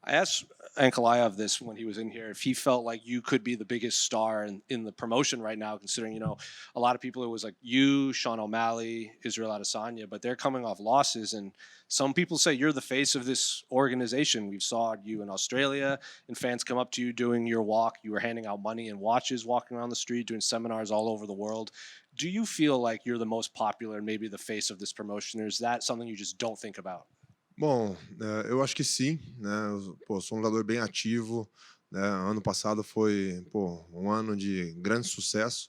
I asked Ankalaev this when he was in here if he felt like you could be the biggest star in the promotion right now, considering, a lot of people, it was like you, Sean O'Malley, Israel Adesanya, but they're coming off losses. And some people say you're the face of this organization. We saw you in Australia and fans come up to you doing your walk. You were handing out money and watches walking around the street, doing seminars all over the world. Do you feel like you're the most popular and maybe the face of this promotion, or is that something you just don't think about? Bom, eu acho que sim, né, pô, sou um lutador bem ativo, né, ano passado foi, pô, um ano de grande sucesso,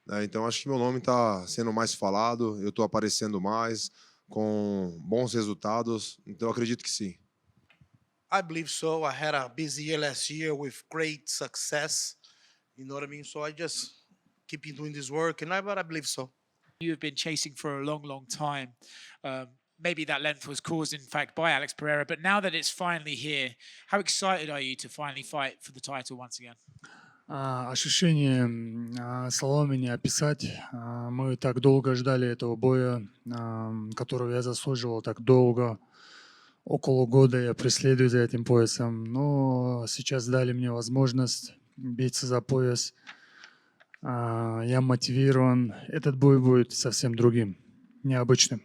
né, então acho que meu nome está sendo mais falado, eu estou aparecendo mais, com bons resultados, então eu acredito que sim. I believe so. I had a busy year last year with great success. You know what I mean? So I just keep doing this work, but I believe so. You have been chasing for a long, long time. Maybe that length was caused, in fact, by Alex Pereira. But now that it's finally here, how excited are you to finally fight for the title once again? Ощущение словами не описать. Мы так долго ждали этого боя, которого я заслуживал так долго. Около года я преследую за этим поясом. Но сейчас дали мне возможность биться за пояс. Я мотивирован. Этот бой будет совсем другим, необычным.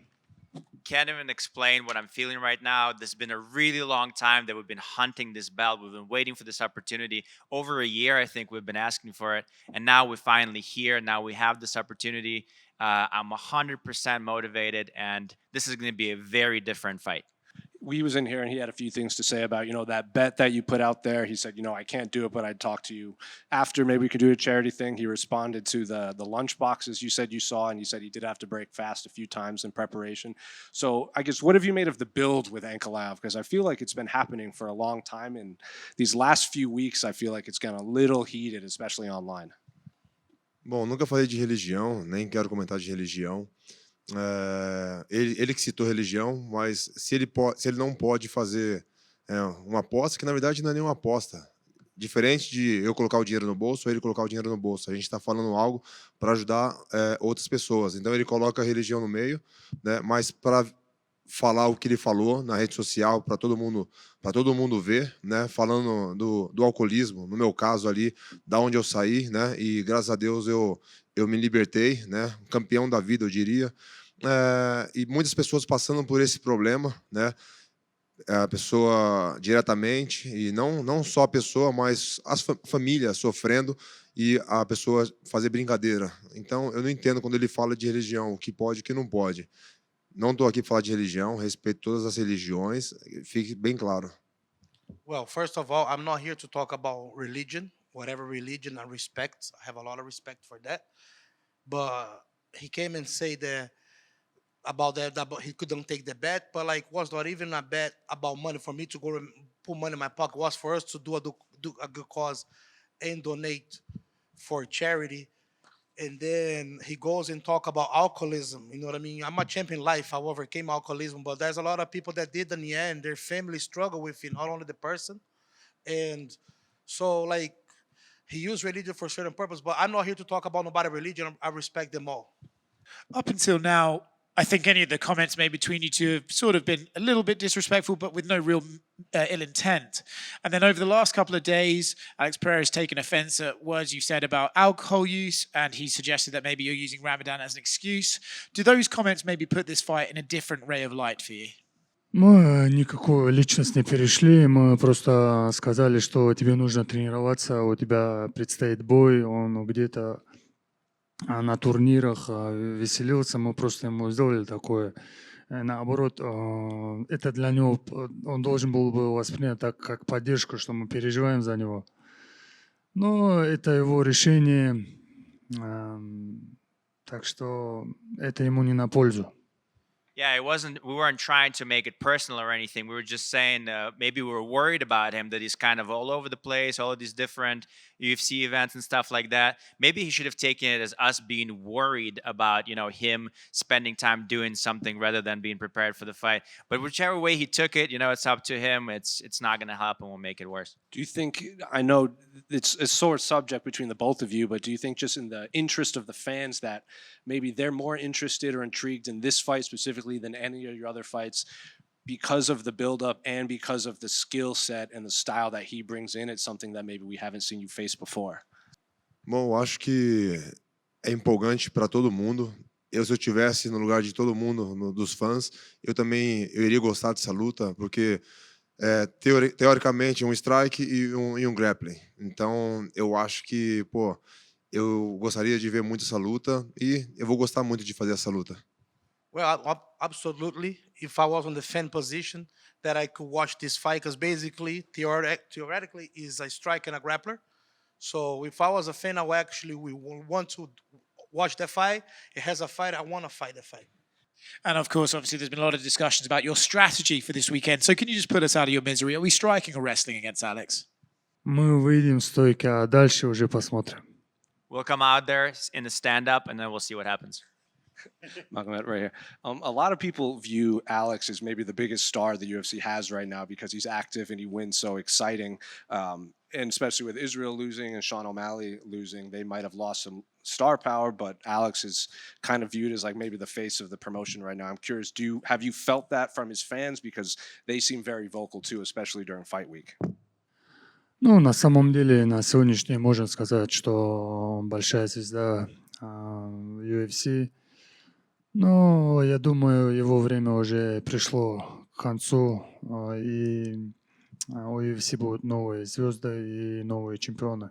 Can't even explain what I'm feeling right now. This has been a really long time that we've been hunting this belt. We've been waiting for this opportunity. Over a year, I think we've been asking for it. And now we're finally here. Now we have this opportunity. I'm 100% motivated, and this is going to be a very different fight. We was in here and he had a few things to say about, that bet that you put out there. He said, I can't do it, but I'd talk to you after. Maybe we could do a charity thing. He responded to the lunch boxes you said you saw, and you said he did have to break fast a few times in preparation. So I guess, what have you made of the build with Ankalaev? Because I feel like it's been happening for a long time, and these last few weeks, I feel like it's gotten a little heated, especially online. Bom, nunca falei de religião, nem quero comentar de religião. Ele que citou religião, mas se ele não pode fazer uma aposta, que na verdade não é nenhuma aposta. Diferente de eu colocar o dinheiro no bolso ou ele colocar o dinheiro no bolso. A gente está falando algo para ajudar outras pessoas. Então ele coloca a religião no meio, né, mas para falar o que ele falou na rede social para todo mundo ver, né, falando do alcoolismo, no meu caso ali, da onde eu saí, né, e graças a Deus eu me libertei, né, campeão da vida, eu diria, e muitas pessoas passando por esse problema, né, a pessoa diretamente, e não só a pessoa, mas as famílias sofrendo e a pessoa fazer brincadeira. Então eu não entendo quando ele fala de religião, o que pode e o que não pode. Não estou aqui para falar de religião, respeito todas as religiões, fique bem claro. Well, first of all, I'm not here to talk about religion. Whatever religion I respect, I have a lot of respect for that. But he came and said that about he couldn't take the bet, but was not even a bet about money for me to go and put money in my pocket. It was for us to do a good cause and donate for charity. And then he goes and talk about alcoholism. You know what I mean? I'm a champion in life. I overcame alcoholism, but there's a lot of people that did in the end. Their family struggle with it, not only the person. And so, he used religion for a certain purpose, but I'm not here to talk about nobody's religion. I respect them all. Up until now, I think any of the comments made between you two have sort of been a little bit disrespectful, but with no real ill intent. And then over the last couple of days, Alex Pereira has taken offense at words you said about alcohol use, and he suggested that maybe you're using Ramadan as an excuse. Do those comments maybe put this fight in a different ray of light for you? Мы никакую личность не перешли, мы просто сказали, что тебе нужно тренироваться, у тебя предстоит бой, он где-то на турнирах веселился, мы просто ему сделали такое. Наоборот, это для него, он должен был бы воспринять так, как поддержку, что мы переживаем за него. Но это его решение, так что это ему не на пользу. Yeah, we weren't trying to make it personal or anything. We were just saying maybe we were worried about him, that he's kind of all over the place, all of these different UFC events and stuff like that. Maybe he should have taken it as us being worried about, him spending time doing something rather than being prepared for the fight. But whichever way he took it, it's up to him. It's not going to help and will make it worse. Do you think, I know it's a sore subject between the both of you, but do you think just in the interest of the fans that maybe they're more interested or intrigued in this fight specifically than any of your other fights, because of the buildup and because of the skill set and the style that he brings in, it's something that maybe we haven't seen you face before? Bom, eu acho que é empolgante para todo mundo. Se eu tivesse no lugar de todo mundo, dos fãs, eu iria gostar dessa luta, porque teoricamente um strike e um grappling. Então eu acho que, pô, eu gostaria de ver muito essa luta e eu vou gostar muito de fazer essa luta. Well, absolutely. If I was on the fan position, that I could watch this fight, because basically, theoretically, is a striker and a grappler. So if I was a fan, I would actually want to watch that fight. It has a fight. I want to fight the fight. And of course, obviously, there's been a lot of discussions about your strategy for this weekend. So can you just put us out of your misery? Are we striking or wrestling against Alex? Мы выйдем в стойки, а дальше уже посмотрим. We'll come out there in the stand-up, and then we'll see what happens. Magomed right here. A lot of people view Alex as maybe the biggest star the UFC has right now because he's active and he wins so exciting. And especially with Israel losing and Sean O'Malley losing, they might have lost some star power, but Alex is kind of viewed as like maybe the face of the promotion right now. I'm curious, have you felt that from his fans? Because they seem very vocal too, especially during fight week. Ну, на самом деле, на сегодняшний день можно сказать, что он большая звезда UFC. Но я думаю, его время уже пришло к концу, и у UFC будут новые звезды и новые чемпионы.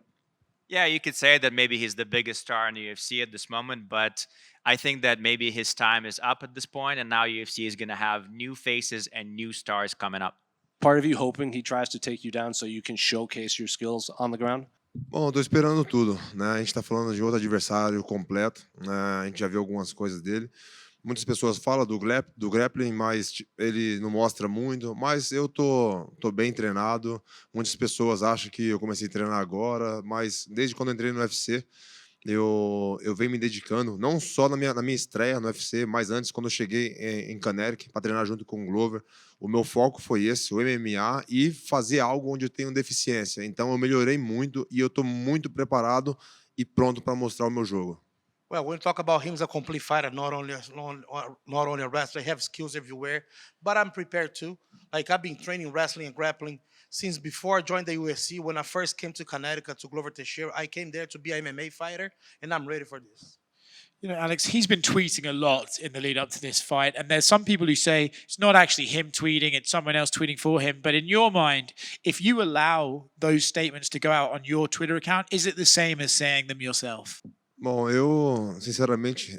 Yeah, you could say that maybe he's the biggest star in the UFC at this moment, but I think that maybe his time is up at this point, and now UFC is going to have new faces and new stars coming up. Part of you hoping he tries to take you down so you can showcase your skills on the ground? Bom, eu tô esperando tudo, né? A gente tá falando de outro adversário completo, né? A gente já viu algumas coisas dele. Muitas pessoas falam do grappling, mas ele não mostra muito. Mas eu tô bem treinado. Muitas pessoas acham que eu comecei a treinar agora, mas desde quando eu entrei no UFC, eu venho me dedicando, não só na minha estreia no UFC, mas antes, quando eu cheguei em Connecticut para treinar junto com o Glover. O meu foco foi esse, o MMA, e fazer algo onde eu tenho deficiência. Então eu melhorei muito e eu tô muito preparado e pronto para mostrar o meu jogo. Well, when we talk about him as a complete fighter, not only a wrestler, I have skills everywhere, but I'm prepared too. Like I've been training wrestling and grappling since before I joined the UFC. When I first came to Connecticut to Glover Teixeira, I came there to be an MMA fighter, and I'm ready for this. You know, Alex, he's been tweeting a lot in the lead up to this fight. And there's some people who say it's not actually him tweeting, it's someone else tweeting for him. But in your mind, if you allow those statements to go out on your Twitter account, is it the same as saying them yourself? Bom, eu, sinceramente,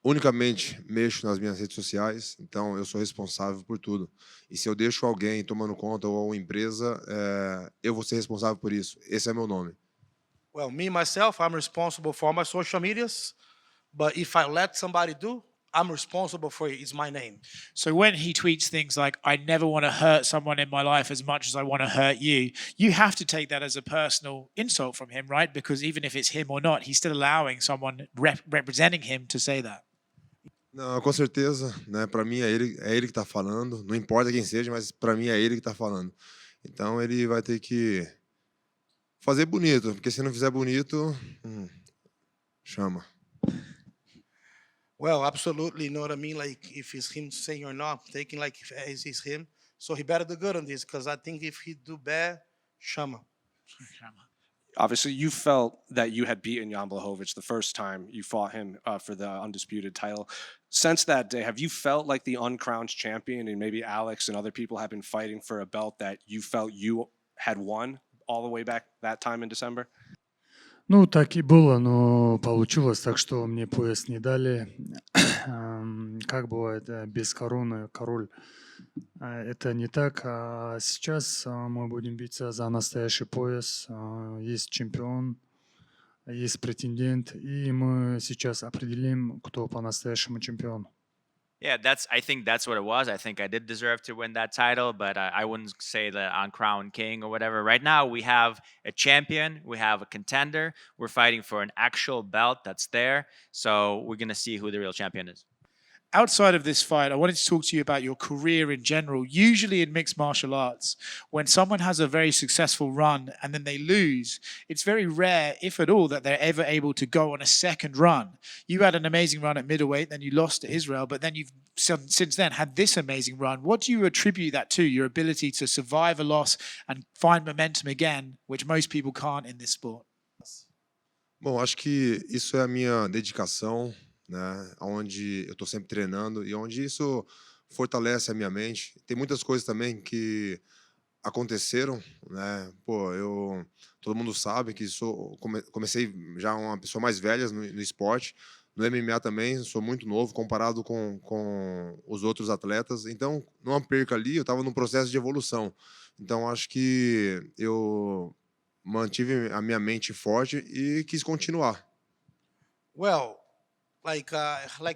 unicamente mexo nas minhas redes sociais, então eu sou responsável por tudo. E se eu deixo alguém tomando conta ou uma empresa, eu vou ser responsável por isso. Esse é meu nome. Well, me, myself, I'm responsible for all my social medias, but if I let somebody do, I'm responsible for it. It's my name. So when he tweets things like, I never want to hurt someone in my life as much as I want to hurt you, you have to take that as a personal insult from him, right? Because even if it's him or not, he's still allowing someone representing him to say that. Não, com certeza, né? Para mim é ele que está falando. Não importa quem seja, mas para mim é ele que está falando. Então ele vai ter que fazer bonito, porque se não fizer bonito, chama. Well, absolutely, you know what I mean? Like, if it's him saying or not, I'm taking like if it's him. So he better do good on this, because I think if he do bad, chama. Obviously, you felt that you had beaten Jan Blachowicz the first time you fought him for the undisputed title. Since that day, have you felt like the uncrowned champion, and maybe Alex and other people have been fighting for a belt that you felt you had won all the way back that time in December? Ну, так и было, но получилось так, что мне пояс не дали. Как бывает, без короны король. Это не так. А сейчас мы будем биться за настоящий пояс. Есть чемпион, есть претендент, и мы сейчас определим, кто по-настоящему чемпион. Yeah, I think that's what it was. I think I did deserve to win that title, but I wouldn't say that uncrowned king or whatever. Right now, we have a champion, we have a contender. We're fighting for an actual belt that's there. So we're going to see who the real champion is. outside of this fight, I wanted to talk to you about your career in general. Usually in mixed martial arts, when someone has a very successful run and then they lose, it's very rare, if at all, that they're ever able to go on a second run. You had an amazing run at middleweight, then you lost to Israel, but then you've since then had this amazing run. What do you attribute that to, your ability to survive a loss and find momentum again, which most people can't in this sport? Bom, acho que isso é a minha dedicação, né? Onde eu estou sempre treinando e onde isso fortalece a minha mente. Tem muitas coisas também que aconteceram, né? Pô, todo mundo sabe que comecei já uma pessoa mais velha no esporte. No MMA também sou muito novo comparado com os outros atletas. Então, numa perca ali, eu estava num processo de evolução. Então, acho que eu mantive a minha mente forte e quis continuar. Well, like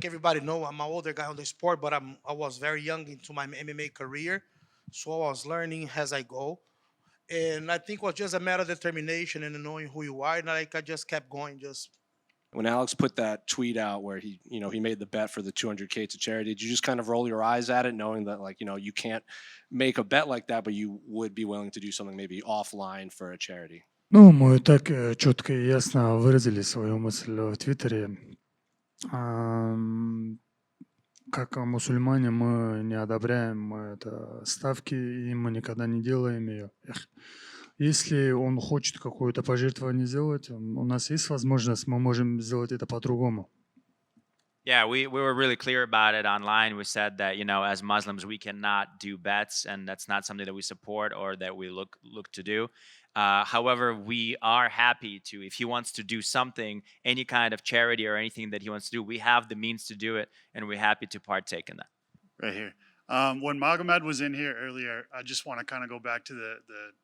everybody know, I'm an older guy on the sport, but I was very young into my MMA career, so I was learning as I go, and I think it was just a matter of determination and knowing who you are, and I just kept going. Just When Alex put that tweet out where he made the bet for the 200K to charity, did you just kind of roll your eyes at it, knowing that you can't make a bet like that, but you would be willing to do something maybe offline for a charity? Ну, мы так четко и ясно выразили свою мысль в Твиттере. Как мусульмане мы не одобряем это ставки, и мы никогда не делаем ее. Если он хочет какое-то пожертвование сделать, у нас есть возможность, мы можем сделать это по-другому. Yeah, we were really clear about it online. We said that, as Muslims, we cannot do bets, and that's not something that we support or that we look to do. However, we are happy to, if he wants to do something, any kind of charity or anything that he wants to do, we have the means to do it, and we're happy to partake in that. Right here. When Magomed was in here earlier, I just want to kind of go back to the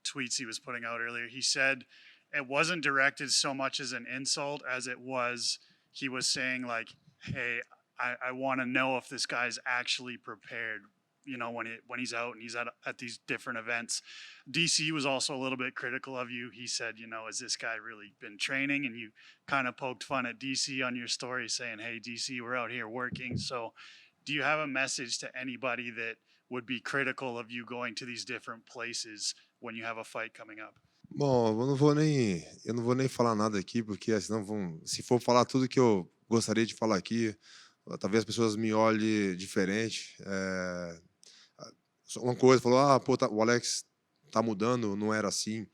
tweets he was putting out earlier. He said it wasn't directed so much as an insult as it was, he was saying like, hey, I want to know if this guy's actually prepared, when he's out and he's at these different events. DC was also a little bit critical of you. He said, has this guy really been training? And you kind of poked fun at DC on your story saying, hey, DC, we're out here working. So do you have a message to anybody that would be critical of you going to these different places when you have a fight coming up? Bom, eu não vou nem falar nada aqui, porque senão se for falar tudo que eu gostaria de falar aqui, talvez as pessoas me olhem diferente. Uma coisa, falou, o Alex tá mudando, não era assim.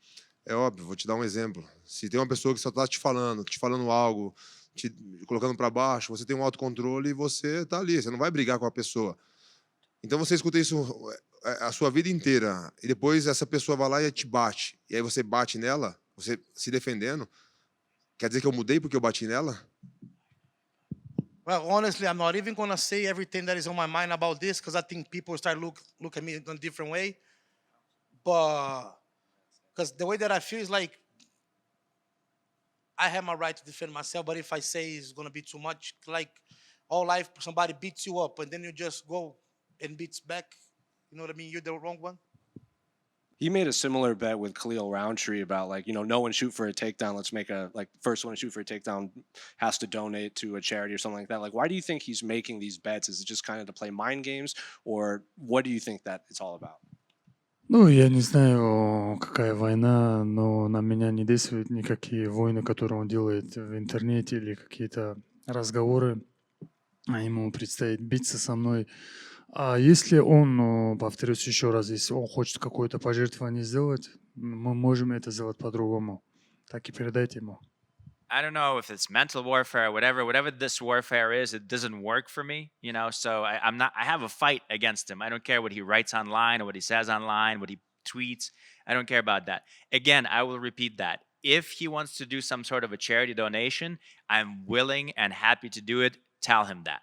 É óbvio, vou te dar um exemplo. Se tem uma pessoa que só tá te falando algo, te colocando para baixo, você tem um autocontrole e você tá ali, você não vai brigar com a pessoa. Então você escuta isso a sua vida inteira e depois essa pessoa vai lá e te bate. E aí você bate nela, você se defendendo. Quer dizer que eu mudei porque eu bati nela? Well, honestly, I'm not even gonna say everything that is on my mind about this because I think people start look at me in a different way. But because the way that I feel is like I have my right to defend myself, but if I say it's gonna be too much, like all life somebody beats you up and then you just go and beats back, you know what I mean? You're the wrong one. He made a similar bet with Khalil Roundtree about no one shoot for a takedown. Let's make first one to shoot for a takedown has to donate to a charity or something like that. Why do you think he's making these bets? Is it just kind of to play mind games, or what do you think that it's all about? Ну, я не знаю, какая война, но на меня не действуют никакие войны, которые он делает в интернете или какие-то разговоры, а ему предстоит биться со мной. А если он, повторюсь еще раз, если он хочет какое-то пожертвование сделать, мы можем это сделать по-другому. Так и передайте ему. I don't know if it's mental warfare, whatever this warfare is, it doesn't work for me, so I have a fight against him. I don't care what he writes online or what he says online, what he tweets. I don't care about that. Again, I will repeat that. If he wants to do some sort of a charity donation, I'm willing and happy to do it. Tell him that.